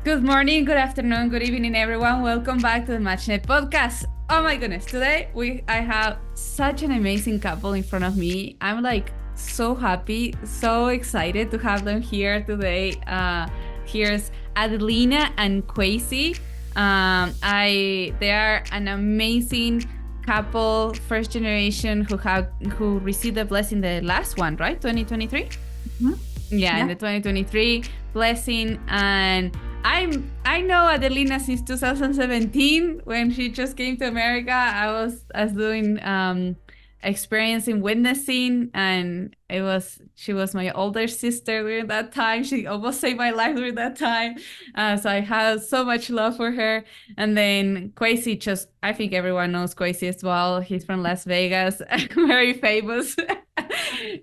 Good morning, good afternoon, good evening, everyone. Welcome back to the MatchNet podcast. Oh my goodness, today I have such an amazing couple in front of me. I'm like so happy, so excited to have them here today. Here's Adelina and Kwasi. They are an amazing couple, first generation who received the blessing the last one, right? 2023. Mm-hmm. Yeah, in the 2023 blessing. And I know Adelina since 2017 when she just came to America. I was doing experience in witnessing, and she was my older sister during that time. She almost saved my life during that time. So I have so much love for her. And then Kwasi, I think everyone knows Kwasi as well. He's from Las Vegas, very famous.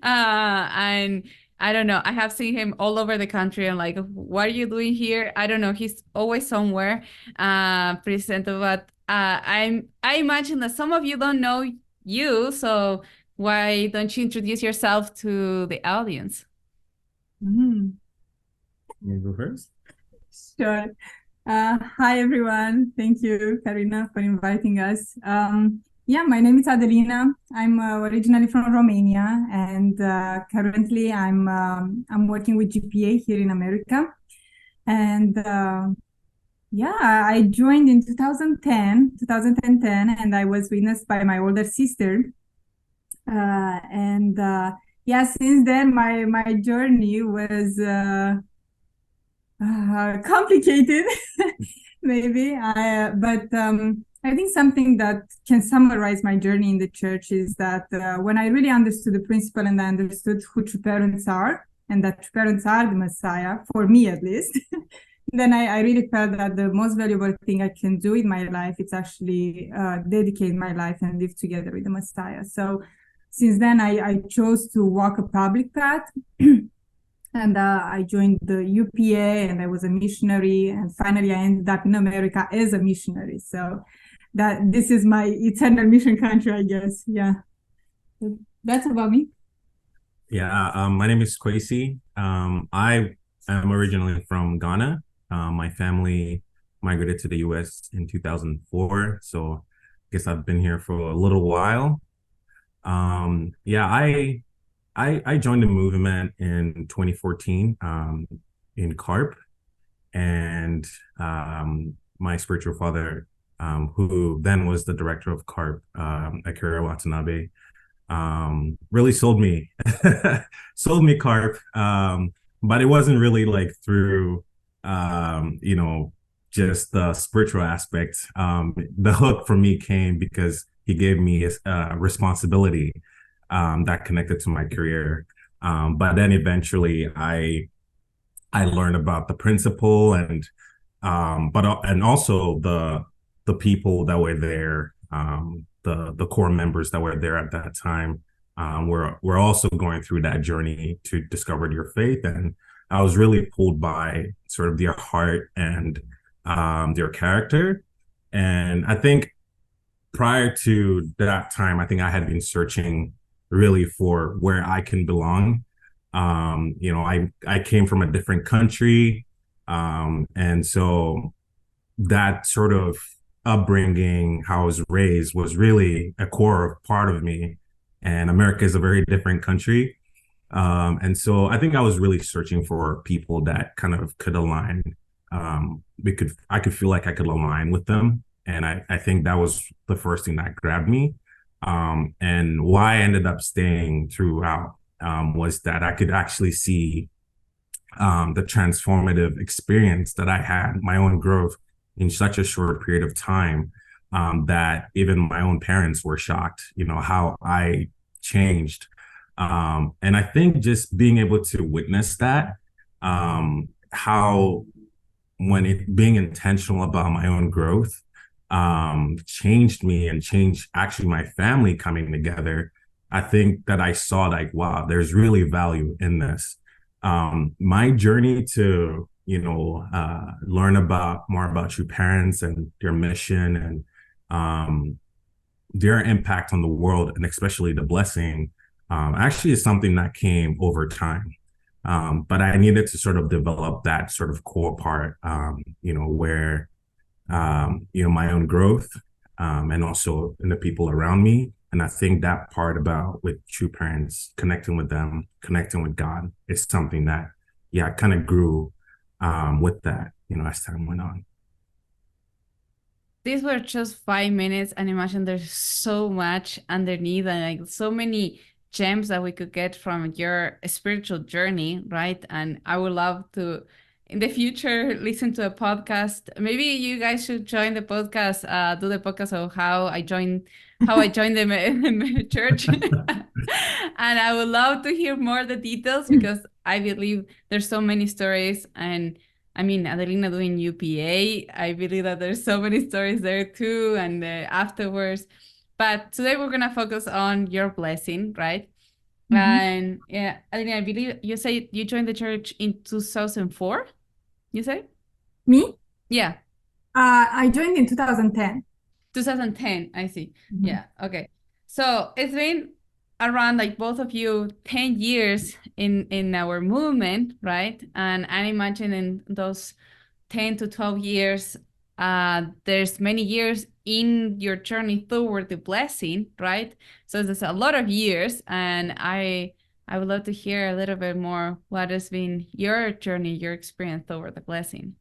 And I don't know. I have seen him all over the country. I'm like, what are you doing here? I don't know. He's always somewhere present. But I imagine that some of you don't know you. So why don't you introduce yourself to the audience? Mm-hmm. You go first. Sure. Hi, everyone. Thank you, Karina, for inviting us. My name is Adelina. I'm originally from Romania, and currently I'm working with GPA here in America. And I joined in 2010, and I was witnessed by my older sister. Since then my journey was complicated, maybe. I think something that can summarize my journey in the church is that when I really understood the principle and I understood who true parents are, and that true parents are the Messiah, for me at least, then I really felt that the most valuable thing I can do in my life is actually dedicate my life and live together with the Messiah. So since then, I chose to walk a public path. And I joined the UPA, and I was a missionary. And finally, I ended up in America as a missionary. So this is my eternal mission country, I guess. Yeah. That's about me. Yeah, my name is Kwasi. I am originally from Ghana. My family migrated to the US in 2004. So I guess I've been here for a little while. I joined the movement in 2014 in CARP, and my spiritual father, who then was the director of CARP, Akira Watanabe, really sold me CARP, but it wasn't really like through just the spiritual aspect. The hook for me came because he gave me a responsibility that connected to my career. But then eventually I learned about the principle and also the people that were there, the core members that were there at that time. We're also going through that journey to discover your faith. And I was really pulled by sort of their heart and their character. And I think prior to that time, I think I had been searching really for where I can belong. I came from a different country. And so that sort of upbringing, how I was raised, was really a core part of me. And America is a very different country. And so I think I was really searching for people that kind of could align. I could feel like I could align with them. And I think that was the first thing that grabbed me. And why I ended up staying throughout was that I could actually see the transformative experience that I had, my own growth in such a short period of time, that even my own parents were shocked, how I changed. And I think just being able to witness that, how being intentional about my own growth changed me and changed actually my family coming together. I think that I saw like, wow, there's really value in this. My journey to, learn more about your parents and their mission and their impact on the world, and especially the blessing, actually is something that came over time. But I needed to sort of develop that sort of core part, where, my own growth, and also in the people around me. And I think that part about with true parents, connecting with them, connecting with God is something that, I kind of grew with that, as time went on. These were just 5 minutes, and imagine there's so much underneath and like so many gems that we could get from your spiritual journey, right? And I would love to in the future listen to a podcast. Maybe you guys should join the podcast, do the podcast of how I joined the church. And I would love to hear more of the details because I believe there's so many stories. And I mean, Adelina doing UPA, I believe that there's so many stories there too, and afterwards. But today we're gonna focus on your blessing, right? And yeah, Adelina, I believe you say you joined the church in 2004. You say? Me? Yeah, I joined in 2010. 2010. I see. Yeah. Okay. So it's been around like both of you 10 years in our movement, right? And I imagine in those 10 to 12 years, there's many years in your journey toward the blessing, right? So there's a lot of years, and I would love to hear a little bit more what has been your journey, your experience toward the blessing.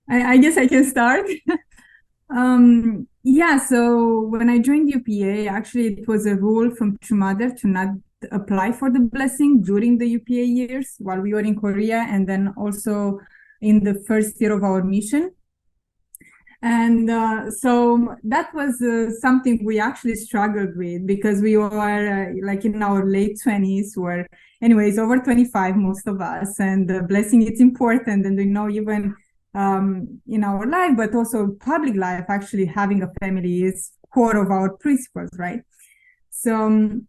I guess I can start. Yeah, so when I joined UPA, actually it was a rule from True Mother to not apply for the blessing during the UPA years while we were in Korea, and then also in the first year of our mission. And so that was something we actually struggled with because we were like in our late 20s, were anyways over 25, most of us, and the blessing is important. And we know even in our life, but also public life, actually having a family is core of our principles, right? So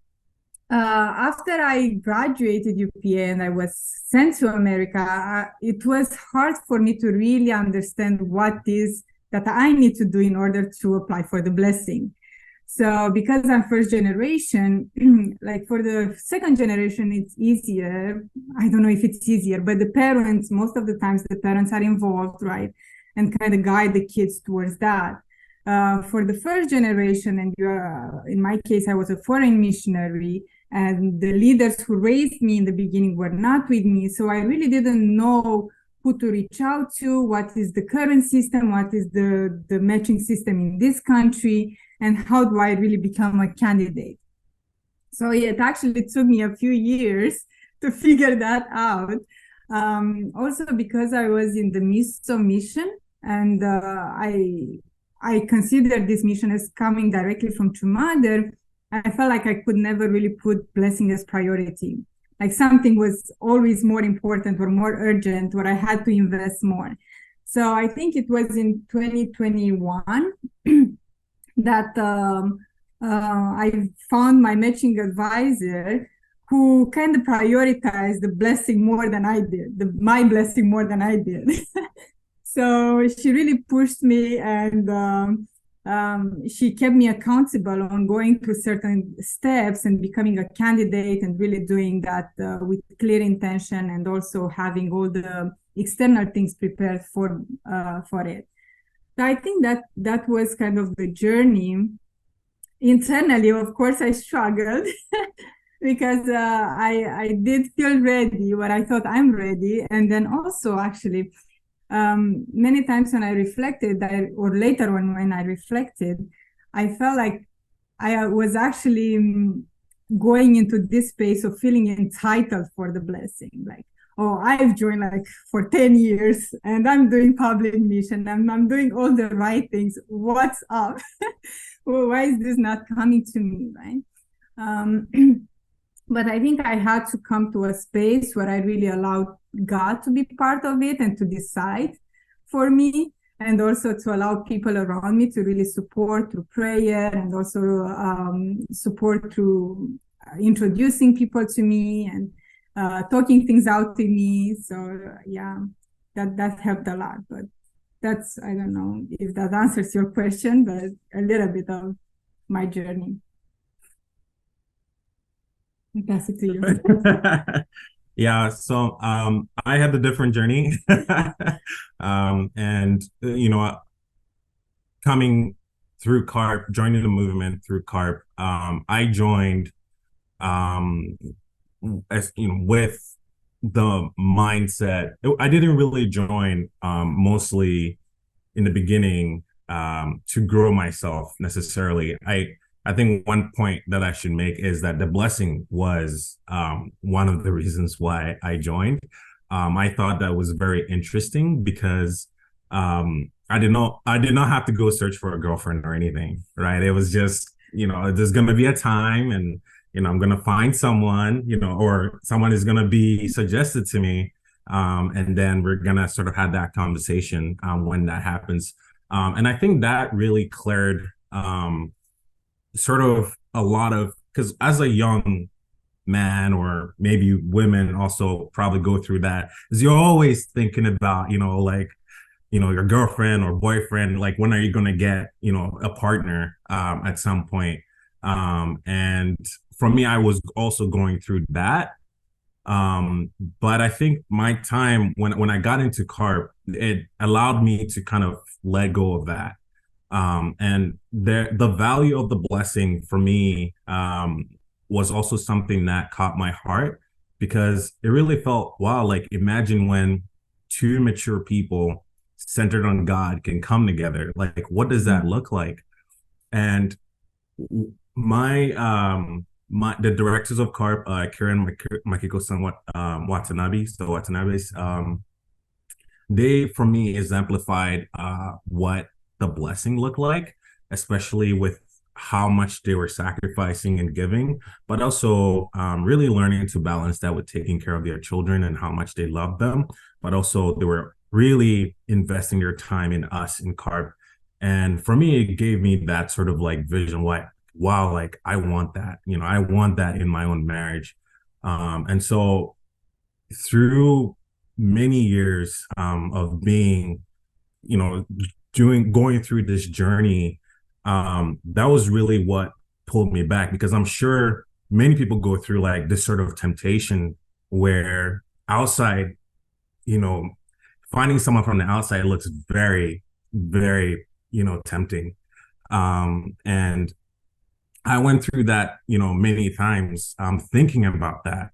after I graduated UPA and I was sent to America, it was hard for me to really understand what is that I need to do in order to apply for the blessing. So because I'm first generation, like for the second generation, it's easier. I don't know if it's easier, but the parents, most of the times the parents are involved, right? And kind of guide the kids towards that. For the first generation, and in my case, I was a foreign missionary, and the leaders who raised me in the beginning were not with me. So I really didn't know who to reach out to, what is the current system, what is the matching system in this country, and how do I really become a candidate. So it actually took me a few years to figure that out. Also because I was in the midst of mission, and I considered this mission as coming directly from True Mother. I felt like I could never really put blessing as priority. Like something was always more important or more urgent, where I had to invest more. So I think it was in 2021 that I found my matching advisor who kind of prioritized the blessing more than I did, my blessing more than I did. So she really pushed me, and she kept me accountable on going through certain steps and becoming a candidate, and really doing that with clear intention, and also having all the external things prepared for it. So I think that was kind of the journey. Internally, of course, I struggled because I did feel ready, where I thought I'm ready, and then also actually. Many times when I reflected, or later when I reflected, I felt like I was actually going into this space of feeling entitled for the blessing. Like, oh, I've joined like for 10 years and I'm doing public mission, and I'm doing all the right things. What's up? Well, why is this not coming to me, right? But I think I had to come to a space where I really allowed God to be part of it and to decide for me, and also to allow people around me to really support through prayer, and also support through introducing people to me and talking things out to me. So yeah, that helped a lot. But that's, I don't know if that answers your question, but a little bit of my journey. I pass it to you. Yeah, so I had a different journey. And coming through CARP, joining the movement through CARP, I joined um as with the mindset. I didn't really join mostly in the beginning to grow myself necessarily. I think one point that I should make is that the blessing was one of the reasons why I joined. I thought that was very interesting because I did not have to go search for a girlfriend or anything, right? It was just, there's gonna be a time, and I'm gonna find someone, or someone is gonna be suggested to me, and then we're gonna sort of have that conversation when that happens. And I think that really cleared sort of a lot of, because as a young man, or maybe women also probably go through that, is you're always thinking about, like, your girlfriend or boyfriend, like, when are you going to get, a partner at some point? And for me, I was also going through that. But I think my time when I got into CARP, it allowed me to kind of let go of that. And the value of the blessing for me was also something that caught my heart, because it really felt, wow, like, imagine when two mature people centered on God can come together. Like, what does that look like? And my the directors of CARP, Karen Makiko-san Watanabe, so Watanabe's, they for me exemplified what the blessing looked like, especially with how much they were sacrificing and giving, but also really learning to balance that with taking care of their children and how much they loved them. But also they were really investing their time in us in CARP. And for me, it gave me that sort of like vision, like, wow, like, I want that, I want that in my own marriage. And so through many years of being, going through this journey, that was really what pulled me back, because I'm sure many people go through like this sort of temptation where outside, finding someone from the outside looks very, very, tempting. And I went through that, many times, thinking about that.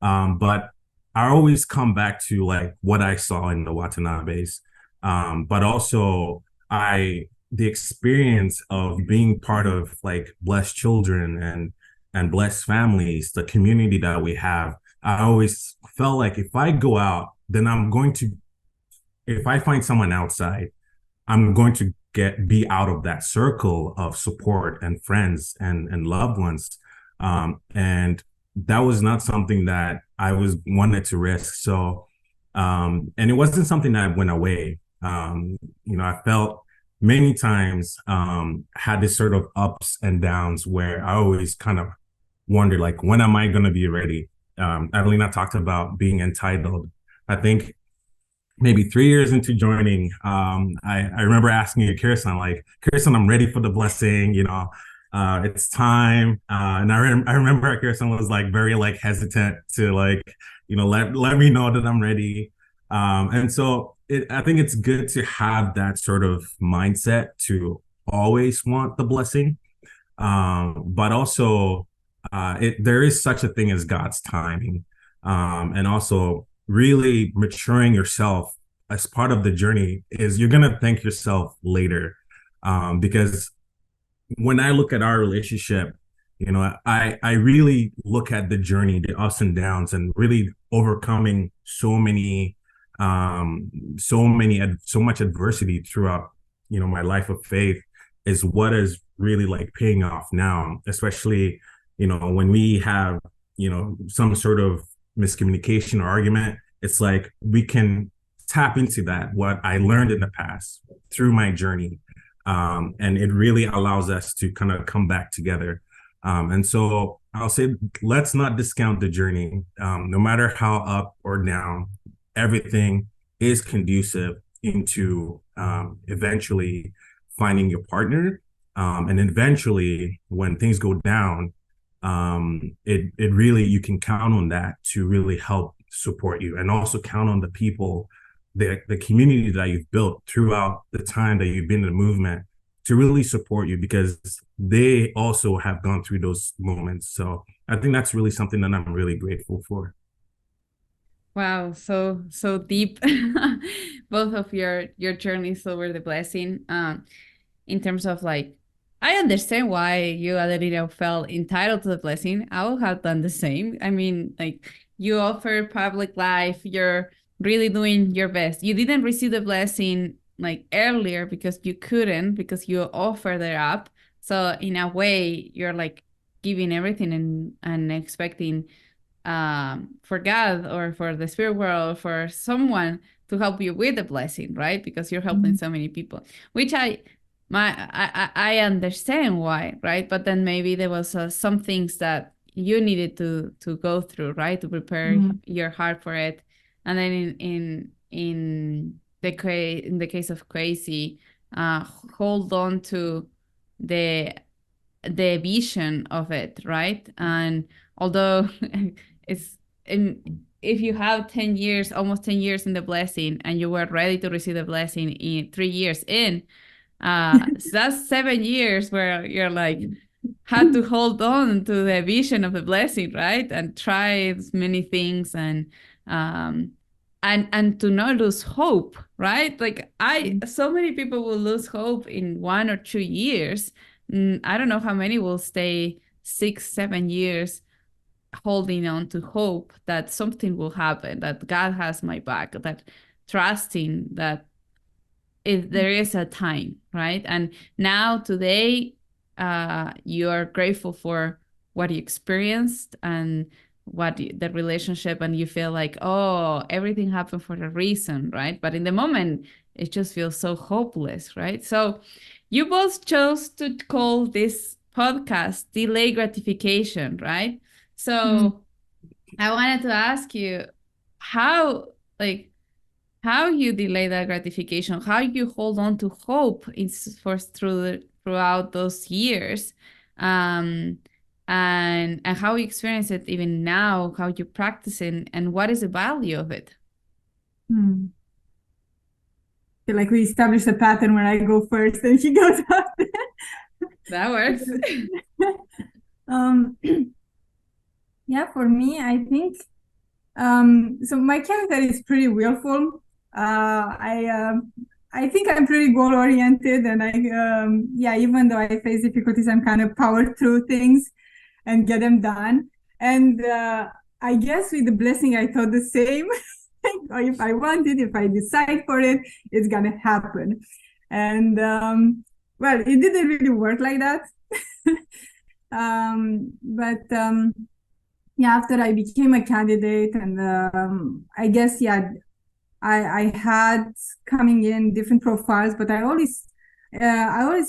But I always come back to like what I saw in the Watanabes, but also the experience of being part of like blessed children and blessed families, the community that we have. I always felt like if I go out, then if I find someone outside, I'm going to be out of that circle of support and friends and loved ones. And that was not something that I wanted to risk. So, and it wasn't something that went away. I felt many times, had this sort of ups and downs where I always kind of wondered, like, when am I going to be ready? Adelina talked about being entitled. I think maybe 3 years into joining, I remember asking Kirsten, like, Kirsten, I'm ready for the blessing, it's time. And I remember Kirsten was like very like hesitant to like, let me know that I'm ready. And so I think it's good to have that sort of mindset to always want the blessing. But also there is such a thing as God's timing. And also really maturing yourself as part of the journey is you're going to thank yourself later. Because when I look at our relationship, I really look at the journey, the ups and downs, and really overcoming so much adversity throughout, my life of faith is what is really like paying off now, especially, when we have, some sort of miscommunication or argument. It's like we can tap into that, what I learned in the past through my journey. And it really allows us to kind of come back together. And so I'll say, let's not discount the journey. No matter how up or down, everything is conducive into eventually finding your partner. And eventually, when things go down, it really, you can count on that to really help support you, and also count on the people, the community that you've built throughout the time that you've been in the movement to really support you, because they also have gone through those moments. So I think that's really something that I'm really grateful for. Wow, so deep. Both of your journeys over the blessing. In terms of like, I understand why you, Adelina, felt entitled to the blessing. I would have done the same. I mean, like, you offer public life, you're really doing your best. You didn't receive the blessing like earlier because you couldn't, because you offered it up. So in a way, you're like giving everything and expecting for God or for the spirit world, for someone to help you with the blessing, right? Because you're helping so many people, which I understand why, right? But then maybe there was some things that you needed to go through, right, to prepare your heart for it. And then in the case of Kwasi, hold on to the vision of it, right? And although it's if you have 10 years, almost 10 years in the blessing, and you were ready to receive the blessing in 3 years in, so that's 7 years where you're like had to hold on to the vision of the blessing, right? And try as many things, and to not lose hope, right? Like so many people will lose hope in 1 or 2 years. I don't know how many will stay 6, 7 years holding on to hope that something will happen, that God has my back, that trusting that if there is a time, right? And now today, you are grateful for what you experienced and the relationship, and you feel like, oh, everything happened for a reason, right? But in the moment, it just feels so hopeless, right? So you both chose to call this podcast Delay Gratification, right? So I wanted to ask you how, like, how you delay that gratification, how you hold on to hope throughout those years, um, and how you experience it even now, how you practice it, and what is the value of it. Feel like we established a pattern where I go first and he goes after. That works. Yeah, for me, I think so my character is pretty willful. I think I'm pretty goal oriented, and even though I face difficulties, I'm kind of power through things and get them done. And I guess with the blessing, I thought the same. If I want it, if I decide for it, it's gonna happen. And well, it didn't really work like that. Yeah, after I became a candidate, and I guess, I had coming in different profiles, but I always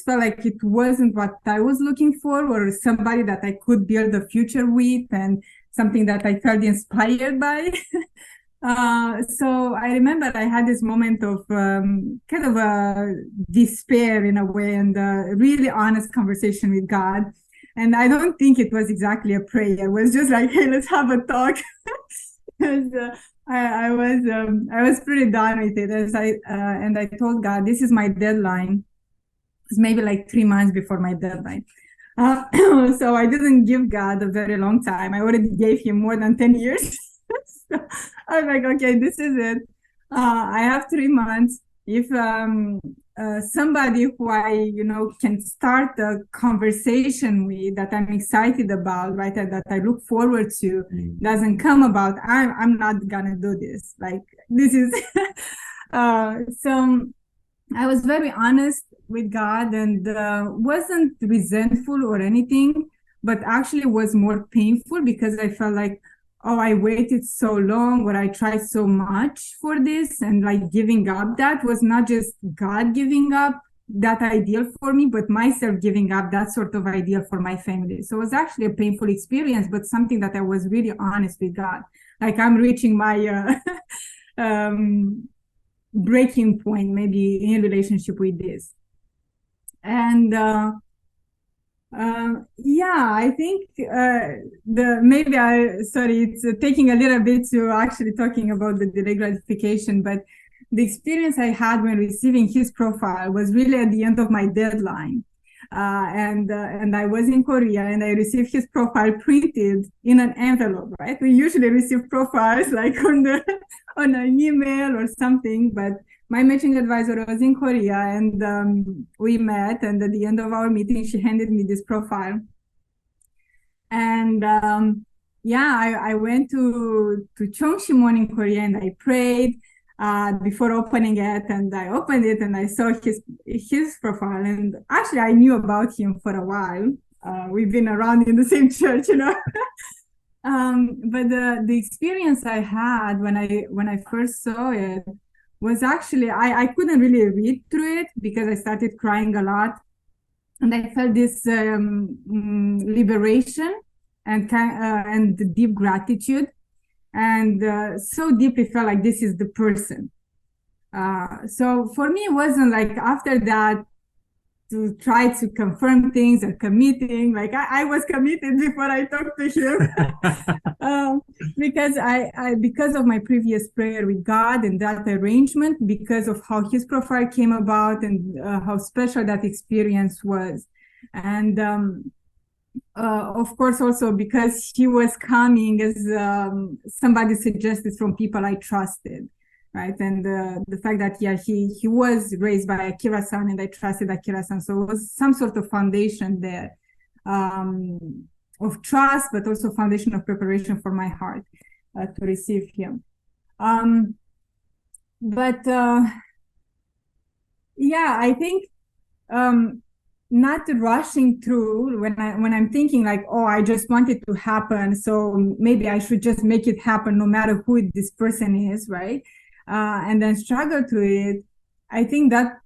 felt like it wasn't what I was looking for, or somebody that I could build a future with, and something that I felt inspired by. So I remember I had this moment of kind of a despair in a way, and a really honest conversation with God. And I don't think it was exactly a prayer. It was just like, hey, let's have a talk. Because I was pretty done with it. And I told God, this is my deadline. It's maybe like 3 months before my deadline. So I didn't give God a very long time. I already gave him more than 10 years. So I was like, okay, this is it. I have 3 months. If somebody who I can start a conversation with, that I'm excited about, right, that I look forward to, doesn't come about, I'm not gonna do this. Like, this is so I was very honest with God, and wasn't resentful or anything, but actually was more painful, because I felt like, oh, I waited so long, or I tried so much for this, and like giving up, that was not just God giving up that ideal for me, but myself giving up that sort of ideal for my family. So it was actually a painful experience, but something that I was really honest with God. Like, I'm reaching my breaking point maybe in relationship with this. And Yeah, I think it's taking a little bit to actually talking about the delayed gratification, but the experience I had when receiving his profile was really at the end of my deadline. And I was in Korea and I received his profile printed in an envelope, right? We usually receive profiles like on an email or something, but my matching advisor was in Korea and we met. And at the end of our meeting, she handed me this profile. And I went to Chongsimon in Korea and I prayed before opening it. And I opened it and I saw his profile. And actually, I knew about him for a while. We've been around in the same church, you know. But the experience I had when I first saw it was actually I couldn't really read through it because I started crying a lot, and I felt this liberation and the deep gratitude, and so deeply felt like this is the person. So for me, it wasn't like after that to try to confirm things or committing. Like I was committed before I talked to him. Because of my previous prayer with God and that arrangement, because of how his profile came about and how special that experience was. And of course, also because he was coming as somebody suggested from people I trusted. Right. And the fact that, he was raised by Akira-san and I trusted Akira-san. So it was some sort of foundation there of trust, but also foundation of preparation for my heart to receive him. I think not rushing through when I'm thinking like, oh, I just want it to happen, so maybe I should just make it happen no matter who this person is, right? And then struggle through it. I think that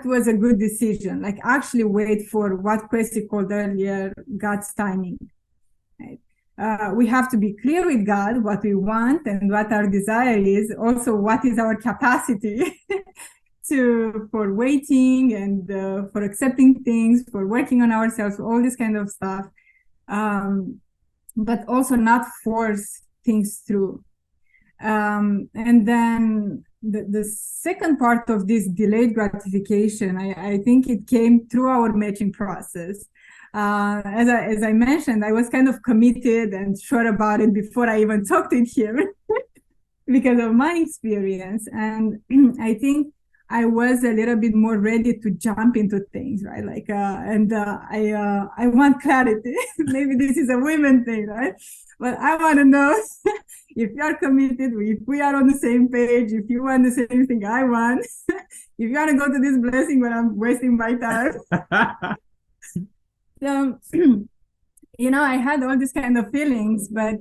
was a good decision. Like actually wait for what Kwasi called earlier, God's timing. Right? We have to be clear with God what we want and what our desire is. Also, what is our capacity for waiting and for accepting things, for working on ourselves, all this kind of stuff. But also not force things through. And then the second part of this delayed gratification, I think it came through our matching process. As I mentioned, I was kind of committed and sure about it before I even talked to him because of my experience. And I think I was a little bit more ready to jump into things, right? Like, I want clarity. Maybe this is a women thing, right? But I want to know if you're committed, if we are on the same page, if you want the same thing I want, if you want to go to this blessing when I'm wasting my time. So, I had all these kind of feelings, but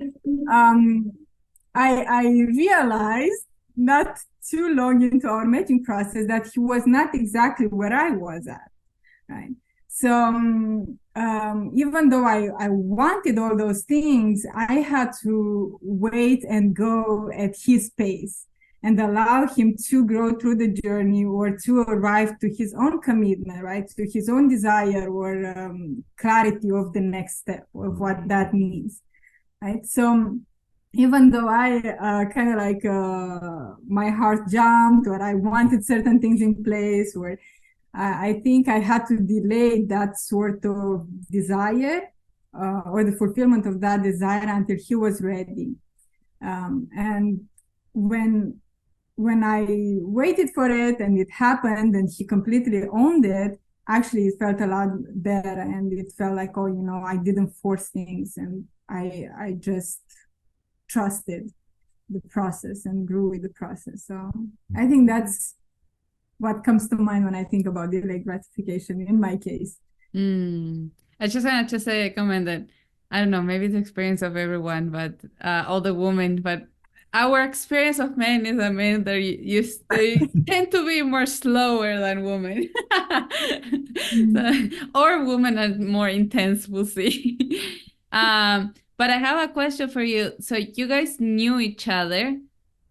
I realized not too long into our matching process that he was not exactly where I was at, right? So even though I wanted all those things, I had to wait and go at his pace and allow him to grow through the journey or to arrive to his own commitment, right? To his own desire or clarity of the next step of what that means, right? So even though I kind of like my heart jumped or I wanted certain things in place, or I think I had to delay that sort of desire or the fulfillment of that desire until he was ready. And when I waited for it and it happened and he completely owned it, actually it felt a lot better and it felt like, oh, I didn't force things and I just trusted the process and grew with the process. So I think that's what comes to mind when I think about delayed gratification in my case. I just wanted to say a comment that I don't know, maybe it's the experience of everyone, but all the women, but our experience of men is that men they tend to be more slower than women. Or women are more intense, we'll see. But I have a question for you. So you guys knew each other.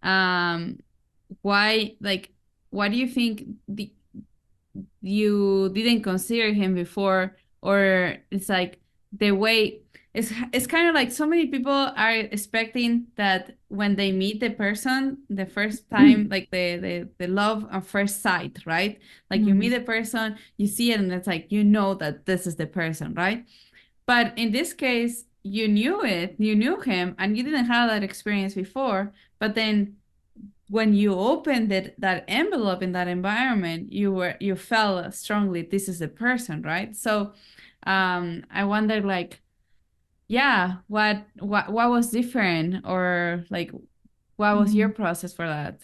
Why, like, what do you think you didn't consider him before, or it's like the way it's kind of like so many people are expecting that when they meet the person the first time, like the love at first sight, right? Like you meet the person, you see it, and it's like you know that this is the person, right? But in this case, you knew it, you knew him, and you didn't have that experience before. But then when you opened that envelope in that environment, you felt strongly this is the person, right? So I wonder, like, yeah, what was different, or like what was your process for that?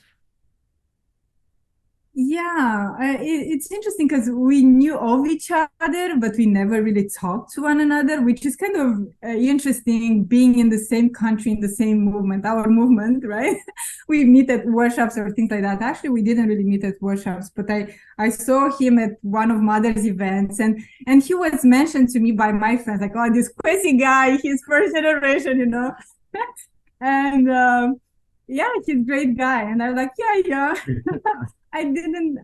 Yeah, it's interesting because we knew of each other, but we never really talked to one another, which is kind of interesting being in the same country, in the same movement, our movement, right? We meet at workshops or things like that. Actually, we didn't really meet at workshops, but I saw him at one of Mother's events, and he was mentioned to me by my friends, like, oh, this Kwasi guy, he's first generation, you know? And yeah, he's a great guy. And I was like, yeah. I didn't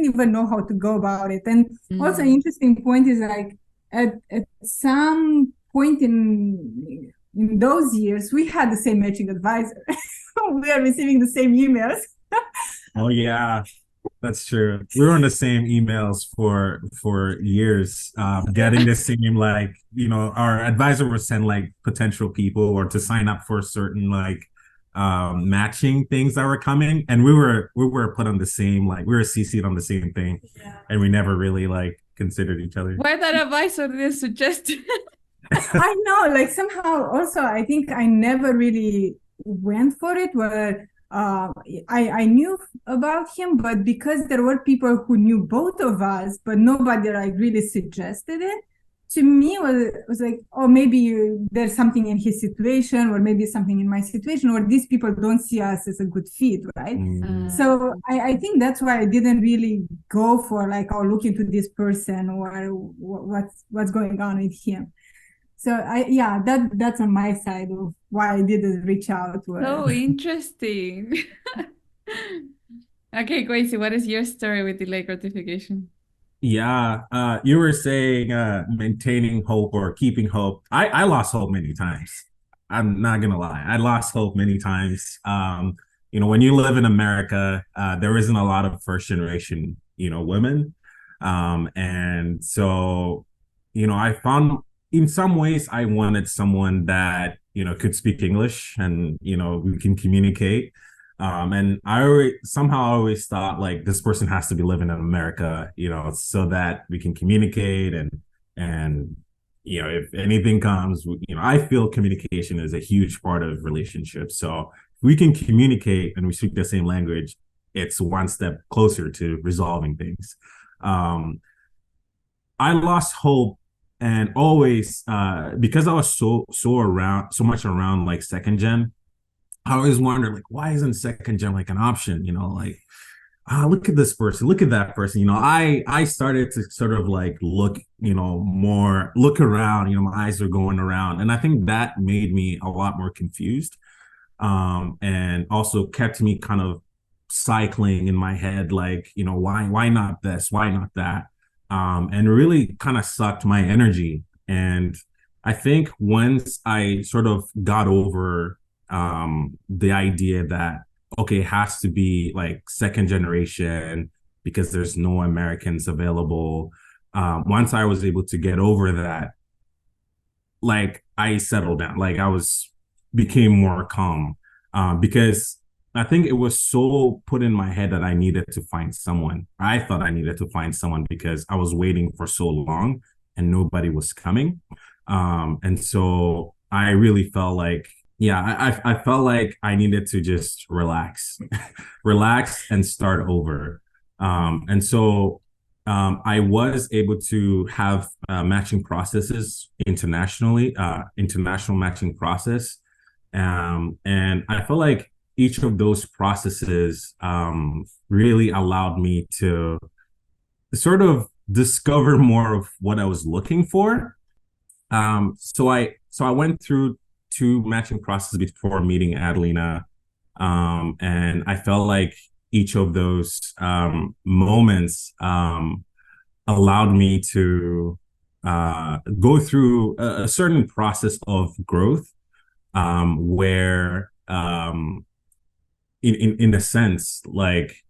even know how to go about it. And also an interesting point is like at some point in those years, we had the same matching advisor. We are receiving the same emails. Oh yeah, that's true. We were on the same emails for years, getting the same, like, our advisor would send like potential people or to sign up for certain like matching things that were coming, and we were put on the same, like we were CC'd on the same thing, and we never really like considered each other. Why that advisor didn't suggest? I know, like somehow also I think I never really went for it, where I knew about him, but because there were people who knew both of us, but nobody like really suggested it. To me, was like, oh, maybe there's something in his situation, or maybe something in my situation, or these people don't see us as a good fit, right? So I think that's why I didn't really go for like, oh, look into this person or what's going on with him. So that's on my side of why I didn't reach out. So interesting. Okay, Kwasi, what is your story with delayed gratification? Yeah, you were saying maintaining hope or keeping hope. I lost hope many times. I'm not gonna lie. I lost hope many times. When you live in America, there isn't a lot of first generation, women. And so, I found in some ways I wanted someone that, could speak English and, we can communicate. And I always thought like this person has to be living in America, so that we can communicate and if anything comes, I feel communication is a huge part of relationships. So if we can communicate and we speak the same language, it's one step closer to resolving things. I lost hope, and always because I was so much around like second gen. I always wondered, like, why isn't second gen like an option? Like, look at this person, look at that person. I started to sort of like look around. My eyes were going around, and I think that made me a lot more confused, and also kept me kind of cycling in my head, like, why not this, why not that, and really kind of sucked my energy. And I think once I sort of got over the idea that, okay, it has to be like second generation because there's no Americans available. Once I was able to get over that, like I settled down, like became more calm, because I think it was so put in my head that I needed to find someone. I thought I needed to find someone because I was waiting for so long and nobody was coming. And so I really felt like, I felt like I needed to just relax, relax and start over. And so I was able to have matching processes internationally, international matching process. And I feel like each of those processes really allowed me to sort of discover more of what I was looking for. So I went through two matching processes before meeting Adelina. And I felt like, each of those moments allowed me to go through a certain process of growth, where in a sense, like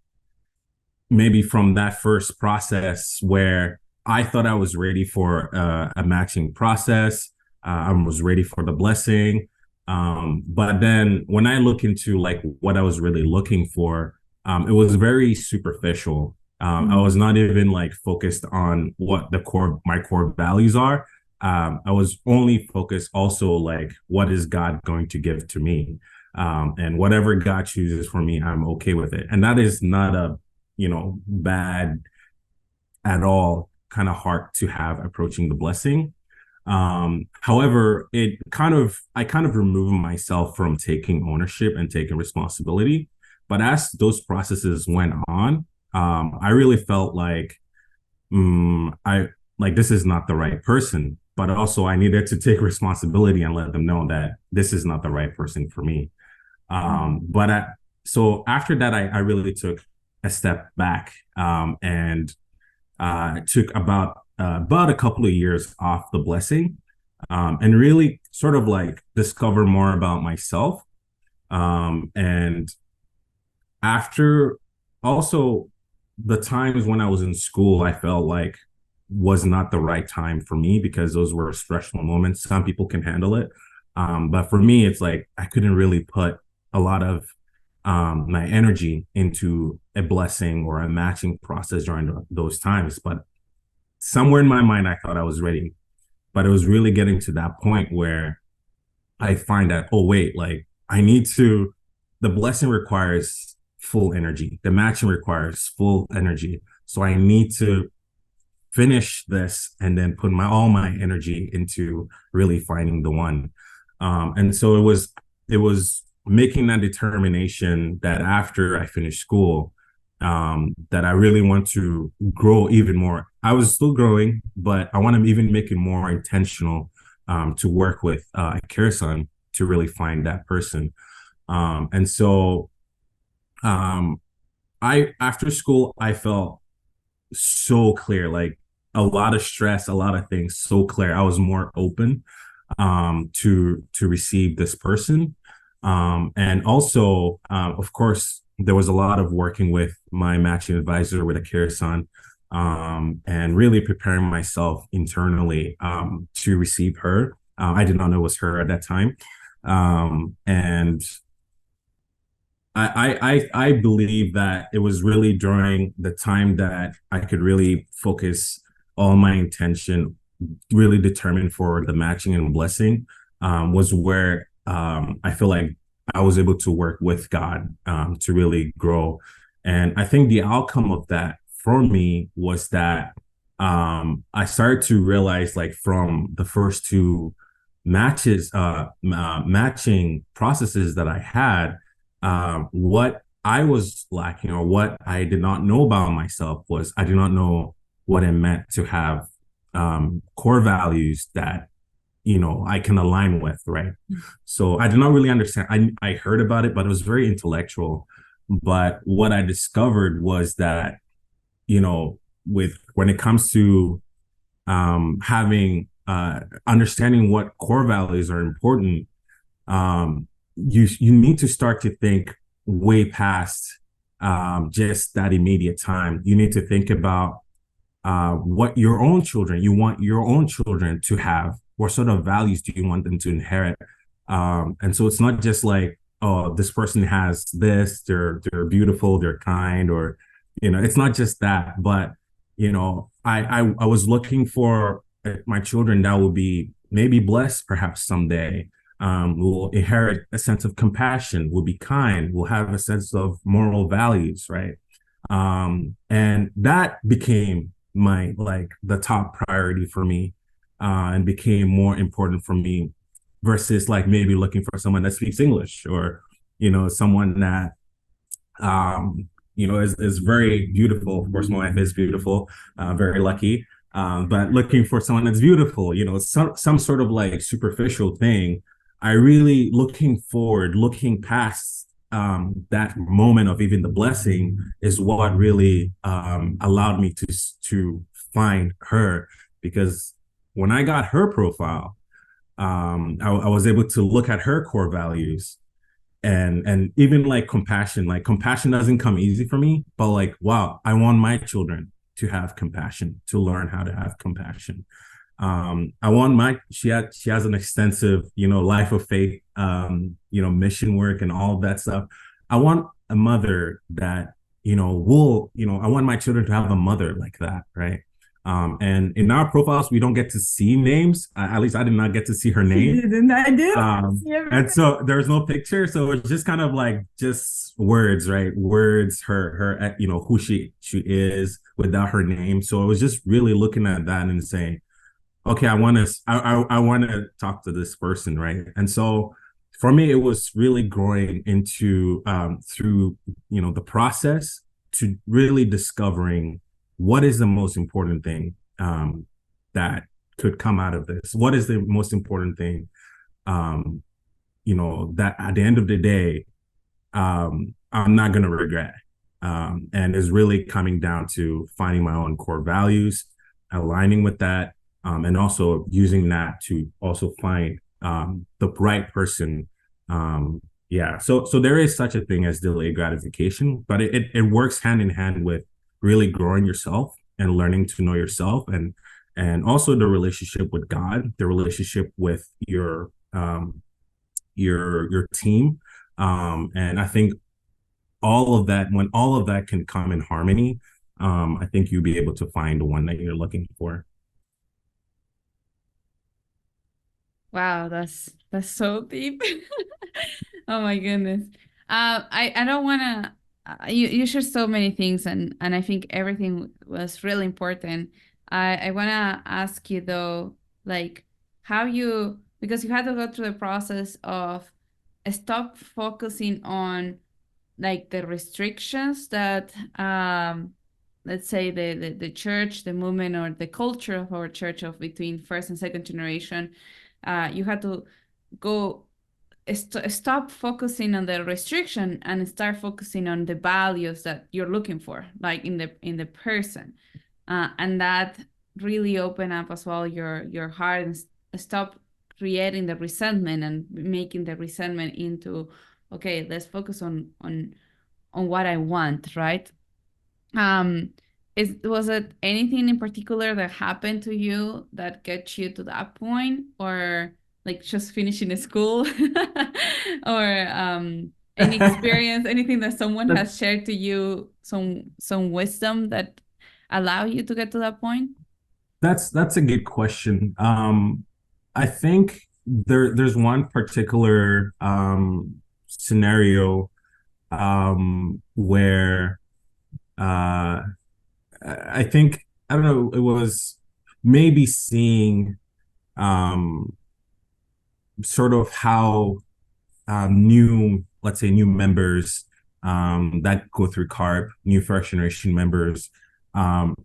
maybe from that first process where I thought I was ready for a matching process, I was ready for the blessing. But then when I look into like what I was really looking for, it was very superficial. I was not even like focused on what my core values are. I was only focused also like, what is God going to give to me? And whatever God chooses for me, I'm okay with it. And that is not a, bad at all kind of heart to have approaching the blessing. However, I kind of removed myself from taking ownership and taking responsibility. But as those processes went on, I really felt like this is not the right person, but also I needed to take responsibility and let them know that this is not the right person for me. So after that, I really took a step back, and took about a couple of years off the blessing, and really sort of like discover more about myself. And after also the times when I was in school, I felt like was not the right time for me because those were stressful moments. Some people can handle it. But for me, it's like I couldn't really put a lot of my energy into a blessing or a matching process during those times. But somewhere in my mind, I thought I was ready. But it was really getting to that point where I find that, oh, wait, like the blessing requires full energy. The matching requires full energy. So I need to finish this and then put all my energy into really finding the one. And so it was making that determination that after I finished school, that I really want to grow even more. I was still growing, but I want to even make it more intentional, to work with a care son to really find that person. And so after school, I felt so clear, like a lot of stress, a lot of things, so clear. I was more open to receive this person. And also, of course, there was a lot of working with my matching advisor with a care son, and really preparing myself internally to receive her. I did not know it was her at that time. And I believe that it was really during the time that I could really focus all my intention, really determined for the matching and blessing, was where I feel like I was able to work with God to really grow. And I think the outcome of that for me was that I started to realize, like from the first two matching processes that I had, what I was lacking or what I did not know about myself was I did not know what it meant to have core values that I can align with, right? So I did not really understand. I heard about it, but it was very intellectual. But what I discovered was that, when it comes to having understanding what core values are important, you need to start to think way past just that immediate time. You need to think about what you want your own children to have. What sort of values do you want them to inherit? And so it's not just like, oh, this person has this, they're beautiful, they're kind, or, it's not just that. But, I was looking for my children that will be maybe blessed perhaps someday, will inherit a sense of compassion, will be kind, will have a sense of moral values, right? And that became the top priority for me. And became more important for me versus like maybe looking for someone that speaks English or, someone that, is very beautiful. Of course, my wife is beautiful, very lucky. But looking for someone that's beautiful, some sort of like superficial thing. I really looking past that moment of even the blessing is what really allowed me to find her, because when I got her profile, I was able to look at her core values, and even like compassion. Like compassion doesn't come easy for me, but like, wow, I want my children to have compassion, to learn how to have compassion. I want she has an extensive, life of faith, mission work and all of that stuff. I want a mother that, I want my children to have a mother like that, right? And in our profiles, we don't get to see names. At least I did not get to see her name. Didn't I did? And so there's no picture. So it's just kind of like just words, right? Words, her, who she is without her name. So I was just really looking at that and saying, okay, I want to talk to this person, right? And so for me, it was really growing into through the process to really discovering what is the most important thing that could come out of this. What is the most important thing, that at the end of the day, I'm not going to regret. And is really coming down to finding my own core values, aligning with that, and also using that to also find the right person. So there is such a thing as delayed gratification, but it works hand in hand with really growing yourself and learning to know yourself, and also the relationship with God, the relationship with your team. And I think all of that, when all of that can come in harmony, I think you'll be able to find the one that you're looking for. Wow, that's so deep. Oh my goodness. I don't wanna you shared so many things, and I think everything was really important. I wanna ask you though, like how because you had to go through the process of stop focusing on like the restrictions that let's say the church, the movement, or the culture of our church of between first and second generation. You had to go stop focusing on the restriction and start focusing on the values that you're looking for, like in the person, and that really open up as well your heart, and stop creating the resentment and making the resentment into, okay, let's focus on what I want, right? Was it anything in particular that happened to you that gets you to that point, or like just finishing school, or any experience, anything that someone has shared to you, some wisdom that allow you to get to that point? That's a good question. I think there's one particular scenario where I think, I don't know, it was maybe seeing sort of how let's say new members that go through CARP, new first generation members,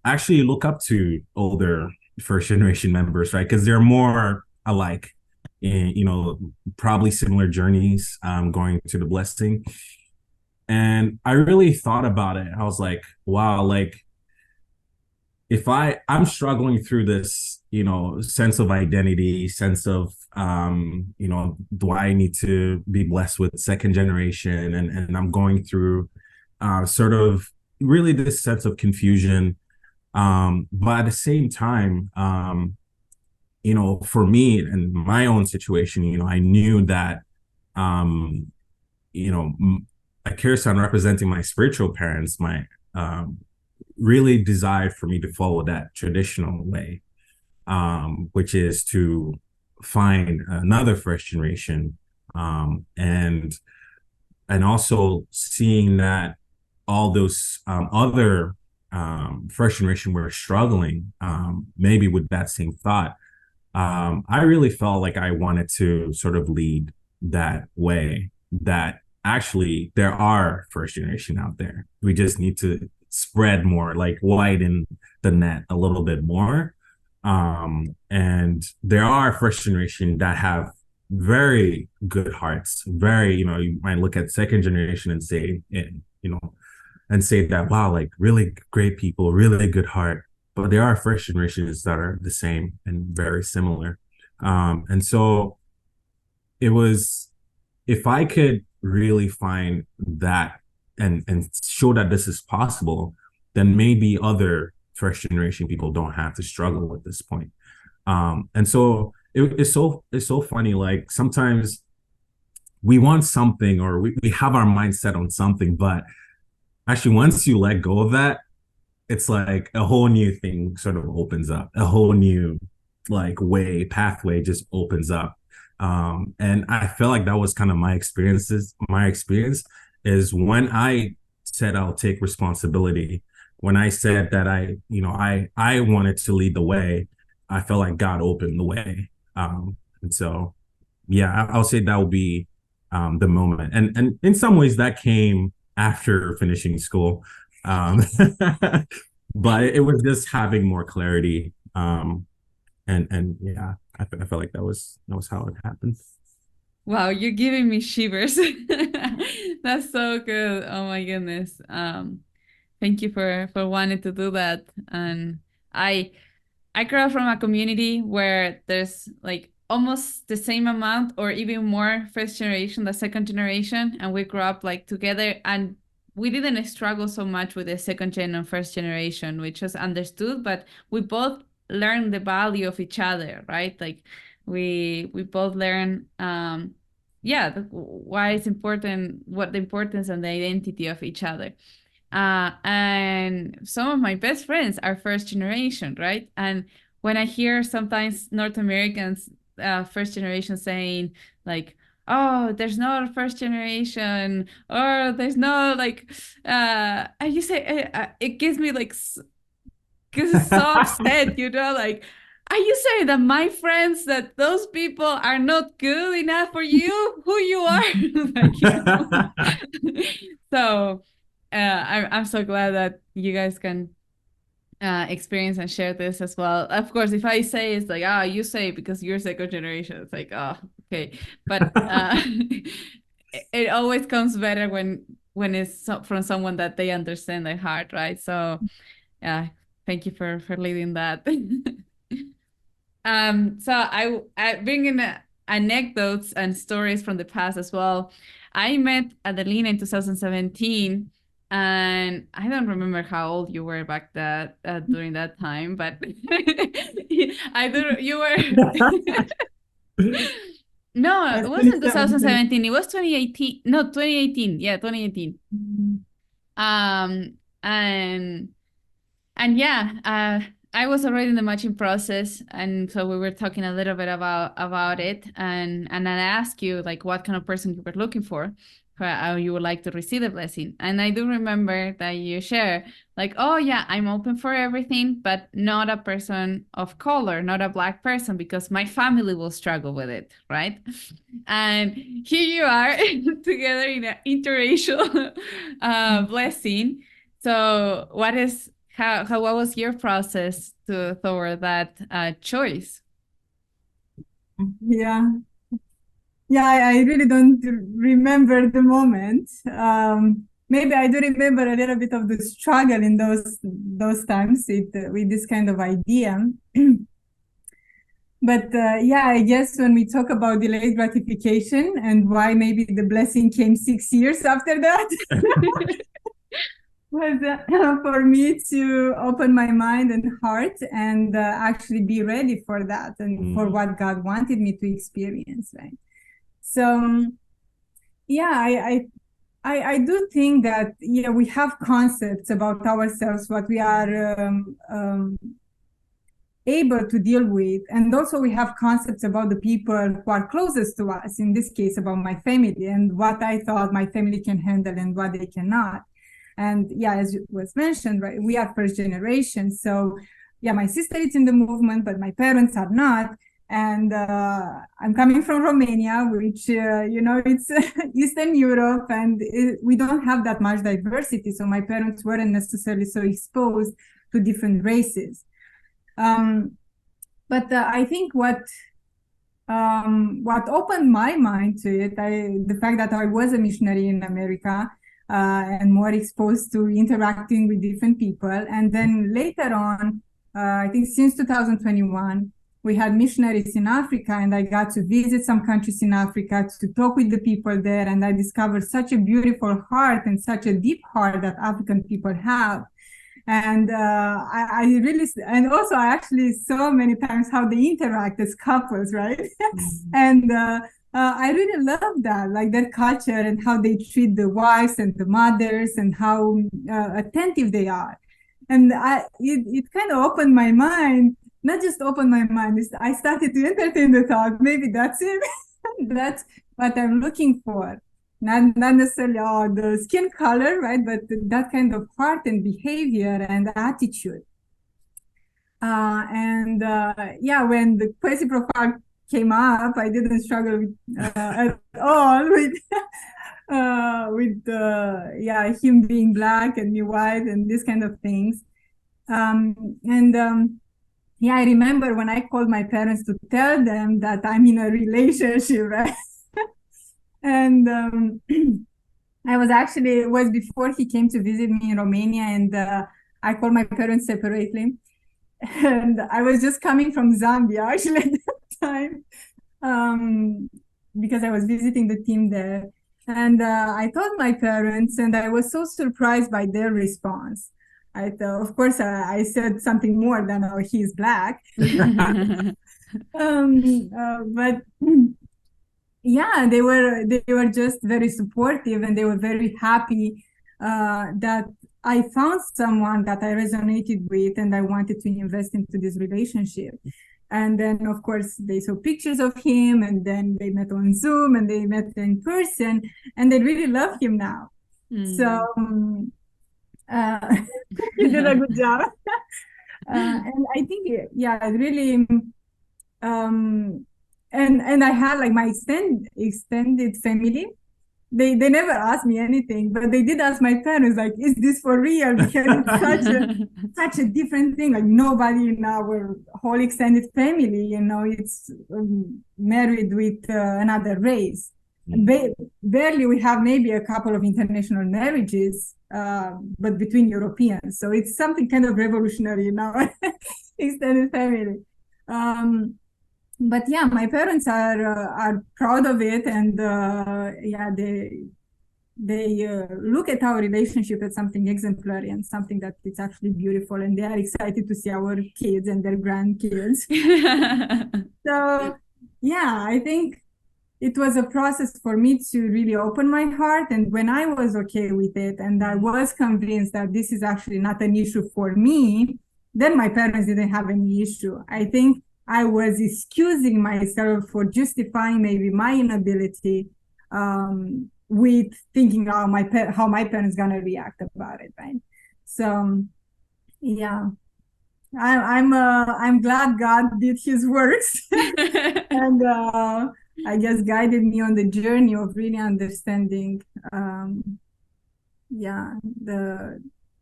actually look up to older first generation members, right? Because they're more alike in, probably similar journeys going to the blessing. And I really thought about it. I was like, wow, like if I'm struggling through this, sense of identity, sense of, do I need to be blessed with second generation? And I'm going through sort of really this sense of confusion. But at the same time, for me and my own situation, I knew that, a Kirsan representing my spiritual parents, really desired for me to follow that traditional way, which is to find another first generation, and also seeing that all those other first generation were struggling, maybe with that same thought. I really felt like I wanted to sort of lead that way, that actually there are first generation out there. We just need to spread more, like widen the net a little bit more. And there are first generation that have very good hearts. Very, you might look at second generation and say, and say that, wow, like really great people, really good heart. But there are first generations that are the same and very similar. And so it was, if I could really find that and show that this is possible, then maybe other first generation people don't have to struggle at this point. And so it's so funny. Like sometimes we want something, or we have our mindset on something, but actually once you let go of that, it's like a whole new thing sort of opens up, a whole new like pathway just opens up. And I feel like that was kind of my experience is when I said I'll take responsibility, when I said that I wanted to lead the way, I felt like God opened the way. And so, yeah, I'll say that would be the moment. And in some ways that came after finishing school. But it was just having more clarity. And yeah, I felt like that was how it happened. Wow, you're giving me shivers. That's so good. Oh my goodness. Thank you for wanting to do that. And I I grew up from a community where there's like almost the same amount or even more first generation, the second generation, and we grew up like together, and we didn't struggle so much with the second gen and first generation, which was understood, but we both learned the value of each other, right? Like we both learn why it's important, what the importance and the identity of each other. And some of my best friends are first generation, right? And when I hear sometimes North Americans, first generation saying like, "Oh, there's no first generation," or "There's no like," and you say it gives me like, because so upset, like. Are you saying that my friends, that those people are not good enough for you? Who you are? So I'm so glad that you guys can experience and share this as well. Of course, if I say it's like, you say because you're second generation, it's like, okay. But it always comes better when it's from someone that they understand their heart, right? So yeah, thank you for leading that. So I bring in anecdotes and stories from the past as well. I met Adelina in 2017, and I don't remember how old you were back during that time, but I do. You were. No, it wasn't 2017. It was 2018. No, 2018. Yeah, 2018. Mm-hmm. And yeah, I was already in the matching process, and so we were talking a little bit about it, and I asked you like what kind of person you were looking for, how you would like to receive the blessing. And I do remember that you share like, oh yeah, I'm open for everything, but not a person of color, not a Black person, because my family will struggle with it, right? And here you are together in an interracial blessing. So what was your process toward that choice? Yeah, I really don't remember the moment. Maybe I do remember a little bit of the struggle in those times with this kind of idea. But yeah, I guess when we talk about delayed gratification and why maybe the blessing came 6 years after that, was for me to open my mind and heart and actually be ready for that and for what God wanted me to experience, right? So yeah, I do think that we have concepts about ourselves, what we are able to deal with, and also we have concepts about the people who are closest to us, in this case about my family, and what I thought my family can handle and what they cannot. And yeah, as was mentioned, right, we are first generation. So yeah, my sister is in the movement, but my parents are not. And I'm coming from Romania, which, it's Eastern Europe, and we don't have that much diversity. So my parents weren't necessarily so exposed to different races. But I think what what opened my mind to it, the fact that I was a missionary in America, and more exposed to interacting with different people. And then later on, I think since 2021, we had missionaries in Africa, and I got to visit some countries in Africa to talk with the people there. And I discovered such a beautiful heart and such a deep heart that African people have. And I really, and also I actually saw many times how they interact as couples, right? And I really love that, like their culture and how they treat the wives and the mothers and how attentive they are. And it kind of opened my mind, not just opened my mind, I started to entertain the thought, maybe that's it. That's what I'm looking for. Not necessarily the skin color, right? But that kind of heart and behavior and attitude. Yeah, when the Kwasi profile came up, I didn't struggle with, at all with him being black and me white and this kind of things. Yeah, I remember when I called my parents to tell them that I'm in a relationship, right? And I was actually, it was before he came to visit me in Romania, and I called my parents separately. And I was just coming from Zambia actually at that time, because I was visiting the team there. And I told my parents, and I was so surprised by their response. Of course, I said something more than, oh, he's black. But yeah, they were just very supportive, and they were very happy that I found someone that I resonated with, and I wanted to invest into this relationship. And then, of course, they saw pictures of him, and then they met on Zoom, and they met in person, and they really love him now. So you did a good job. And I think, yeah, really. And I had like my extended family. They never asked me anything, but they did ask my parents, like, is this for real? Because it's such a different thing. Like nobody in our whole extended family, it's married with another race. Barely we have maybe a couple of international marriages, but between Europeans. So it's something kind of revolutionary in our extended family. But yeah, my parents are proud of it, and yeah, they look at our relationship as something exemplary and something that it's actually beautiful, and they are excited to see our kids and their grandkids. So yeah, I think it was a process for me to really open my heart, and when I was okay with it, and I was convinced that this is actually not an issue for me, then my parents didn't have any issue. I think I was excusing myself for justifying maybe my inability with thinking how my parents gonna react about it, right? So, yeah, I'm glad God did His works, and I guess guided me on the journey of really understanding, yeah,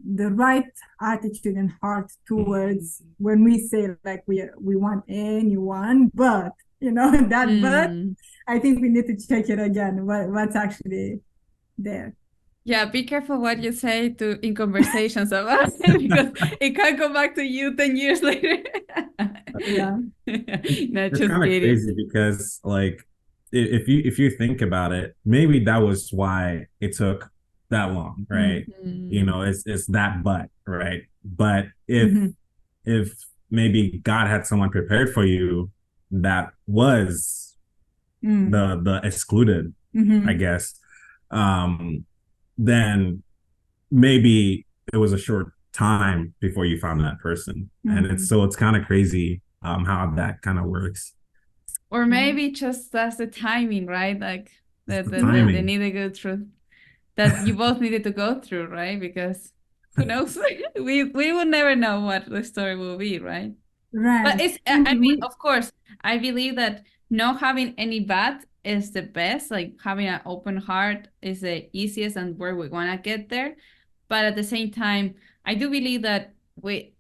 the right attitude and heart towards when we say like we want anyone, but but I think we need to check it again, what's actually there. Yeah, be careful what you say in conversations about it, because it can come back to you 10 years later. Yeah. It's kind of crazy because like if you think about it, maybe that was why it took that long, right? It's that right? But if maybe God had someone prepared for you that was the excluded, I guess, then maybe it was a short time before you found that person. And it's kind of crazy how that kind of works. Or maybe just that's the timing, right? Like the need to go through that you both needed to go through, right? Because who knows? we will never know what the story will be, right? Right. But I mean, of course, I believe that not having any bad is the best. Like having an open heart is the easiest and where we want to get there. But at the same time, I do believe that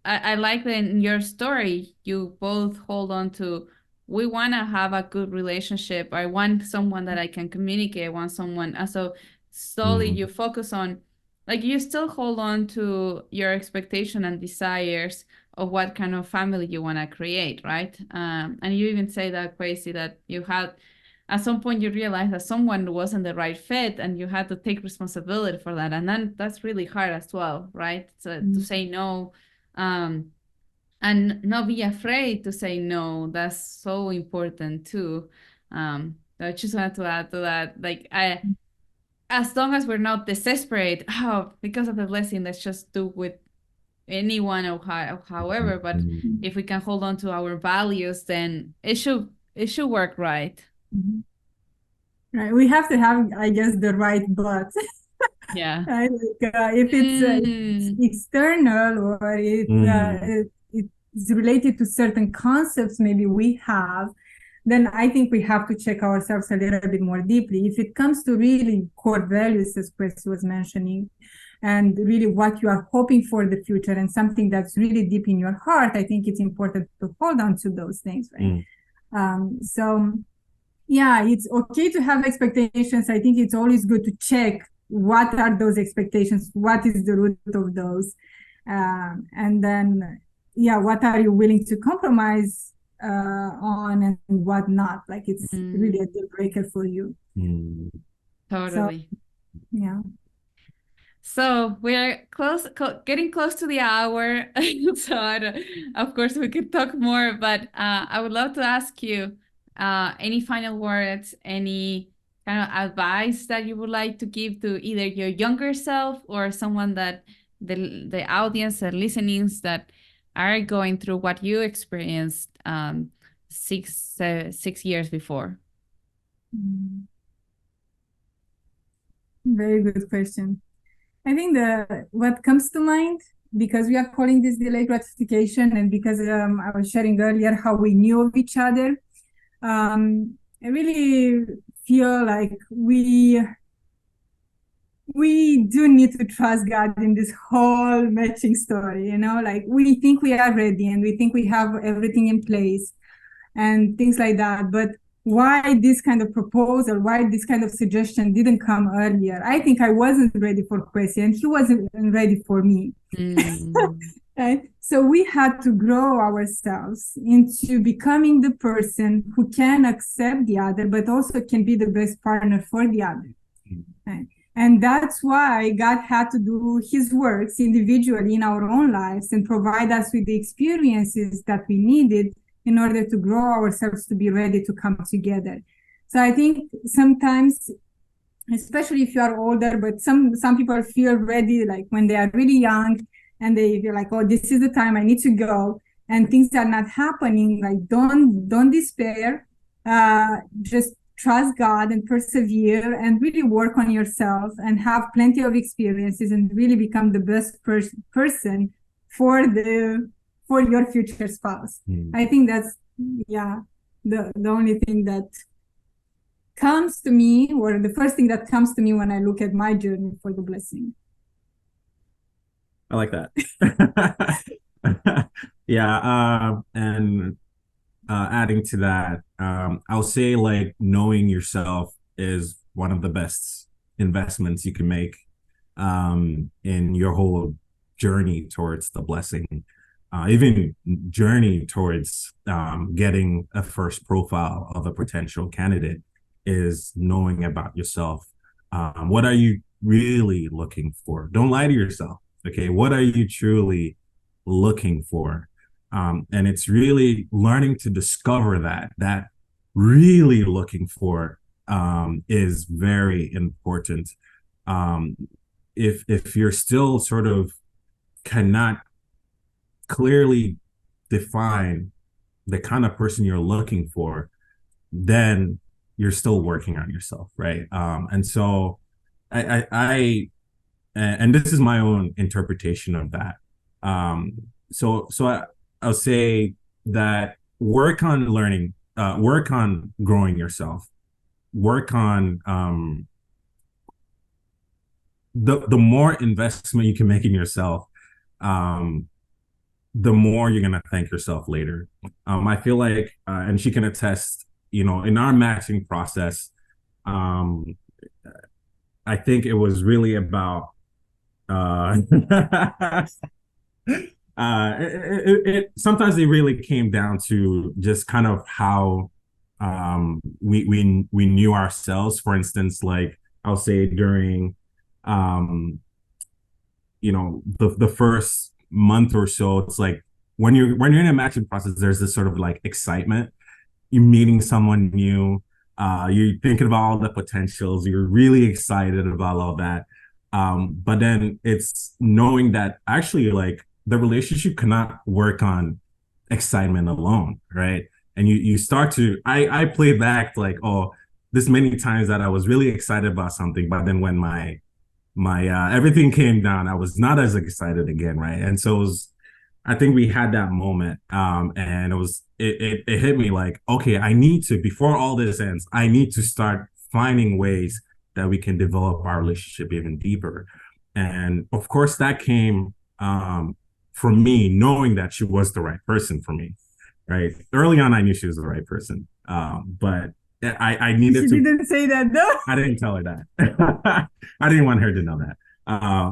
I like that in your story, you both hold on to we want to have a good relationship. I want someone that I can communicate. I want someone. So slowly you focus on, like, you still hold on to your expectation and desires of what kind of family you want to create, right? And you even say that, Kwasi, that you had, at some point you realized that someone wasn't the right fit and you had to take responsibility for that. And then that's really hard as well, right? So to say no, and not be afraid to say no. That's so important too. I just wanted to add to that, like, as long as we're not desperate, oh, because of the blessing, let's just do with anyone or however. But if we can hold on to our values, then it should work, right? Right. We have to have, I guess, the right but. Yeah. Right? Like, if it's external or it's related to certain concepts maybe we have, then I think we have to check ourselves a little bit more deeply. If it comes to really core values, as Kwasi was mentioning, and really what you are hoping for the future and something that's really deep in your heart, I think it's important to hold on to those things, right? So yeah, it's okay to have expectations. I think it's always good to check what are those expectations, what is the root of those, and then what are you willing to compromise on and what not. Like, it's really a deal breaker for you. Totally. So, yeah. So we're getting close to the hour. So of course we could talk more, but I would love to ask you any final words, any kind of advice that you would like to give to either your younger self or someone that the audience or listenings that are going through what you experienced 6 years before. Very good question. I think what comes to mind, because we are calling this delayed gratification, and because I was sharing earlier how we knew of each other, I really feel like we do need to trust God in this whole matching story. Like, we think we are ready and we think we have everything in place and things like that, but why this kind of proposal, why this kind of suggestion didn't come earlier? I think I wasn't ready for Kwasi and he wasn't ready for me. Right? So we had to grow ourselves into becoming the person who can accept the other, but also can be the best partner for the other. Right? And that's why God had to do his works individually in our own lives and provide us with the experiences that we needed in order to grow ourselves to be ready to come together. So I think sometimes, especially if you are older, but some people feel ready, like when they are really young and they feel like, oh, this is the time I need to go, and things are not happening. Like, don't despair. Just trust God and persevere and really work on yourself and have plenty of experiences and really become the best person for your future spouse. I think that's the only thing that comes to me, or the first thing that comes to me when I look at my journey for the blessing. I like that. And adding to that, I'll say, like, knowing yourself is one of the best investments you can make in your whole journey towards the blessing. Even journey towards getting a first profile of a potential candidate is knowing about yourself. What are you really looking for? Don't lie to yourself. Okay, what are you truly looking for? And it's really learning to discover that really looking for is very important. If you're still sort of cannot clearly define the kind of person you're looking for, then you're still working on yourself, right? And so and this is my own interpretation of that. So I'll say that work on learning, work on growing yourself, work on the more investment you can make in yourself, the more you're gonna thank yourself later. I feel like, and she can attest, in our matching process, um, I think it was really about sometimes it really came down to just kind of how we knew ourselves. For instance, like I'll say during the first month or so, it's like when you're in a matching process, there's this sort of like excitement. You're meeting someone new, you're thinking about all the potentials, you're really excited about all that. But then it's knowing that actually like the relationship cannot work on excitement alone, right? And you start to I play back like, oh, this many times that I was really excited about something, but then when my everything came down, I was not as excited again, right? And so I think we had that moment, and it hit me like, okay, I need to, before all this ends, I need to start finding ways that we can develop our relationship even deeper. And of course, that came from me knowing that she was the right person for me, right? Early on, I knew she was the right person, but I needed to. She didn't say that though. I didn't tell her that. I didn't want her to know that.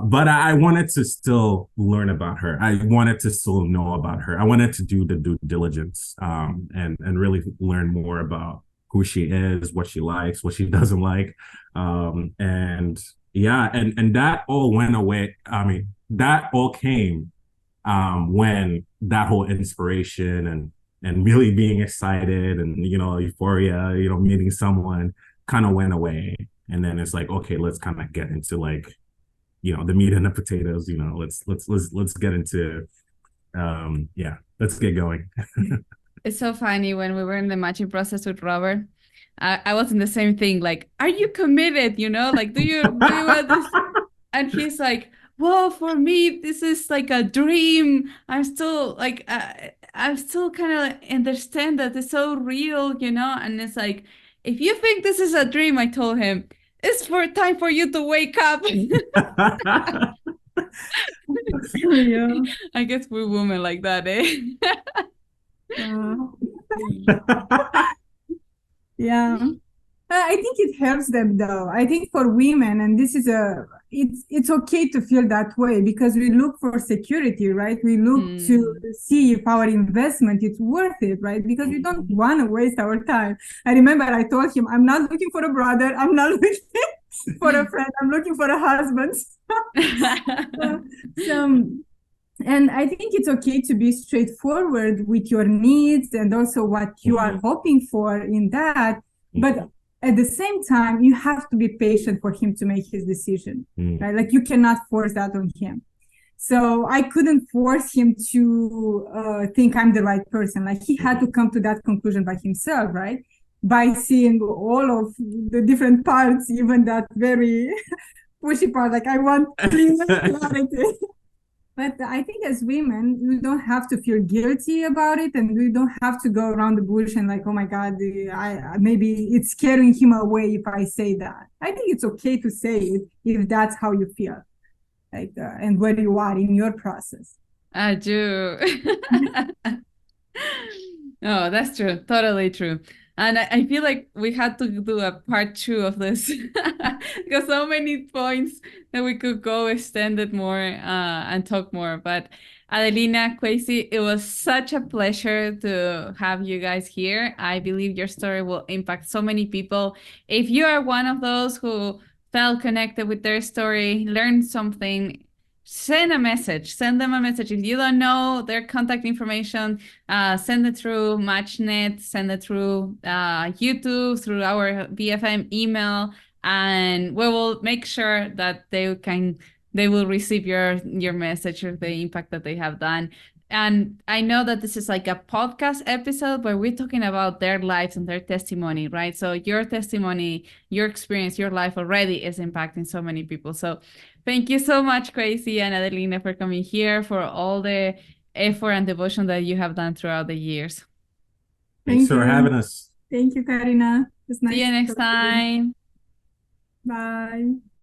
But I wanted to still learn about her. I wanted to still know about her. I wanted to do the due diligence, and really learn more about who she is, what she likes, what she doesn't like. And yeah, and that all went away. I mean, that all came when that whole inspiration and really being excited and euphoria, meeting someone kind of went away. And then it's like, okay, let's kind of get into like, the meat and the potatoes. Let's get into let's get going. It's so funny when we were in the matching process with Robert. I was in the same thing. Like, are you committed? Like, do you want this? And he's like, well, for me, this is like a dream. I'm still like, I'm still kind of understand that it's so real, And it's like, if you think this is a dream, I told him, it's time for you to wake up. Yeah. I guess we're women like that, eh? Yeah. I think it helps them though. I think for women, and this is it's okay to feel that way because we look for security, right? We look to see if our investment is worth it, right? Because we don't want to waste our time. I remember I told him, I'm not looking for a brother. I'm not looking for a friend. I'm looking for a husband. And I think it's okay to be straightforward with your needs and also what you are hoping for in that. But at the same time, you have to be patient for him to make his decision, right? Like you cannot force that on him. So I couldn't force him to think I'm the right person. Like he had to come to that conclusion by himself, right? By seeing all of the different parts, even that very pushy part, like I want clarity. But I think as women, we don't have to feel guilty about it, and we don't have to go around the bush and like, oh my God, maybe it's scaring him away if I say that. I think it's okay to say it if that's how you feel, like, and where you are in your process. I do. Oh, that's true. Totally true. And I feel like we had to do a part 2 of this because so many points that we could go extend it more and talk more. But Adelina, Kwasi, it was such a pleasure to have you guys here. I believe your story will impact so many people. If you are one of those who felt connected with their story, learned something, send them a message. If you don't know their contact information, send it through MatchNet, send it through YouTube, through our BFM email, and we will make sure that they will receive your message or the impact that they have done. And I know that this is like a podcast episode where we're talking about their lives and their testimony, right? So your testimony, your experience, your life already is impacting so many people. So thank you so much, Kwasi and Adelina, for coming here, for all the effort and devotion that you have done throughout the years. Thanks for having us. Thank you, Karina. It's nice. See you next time. Bye.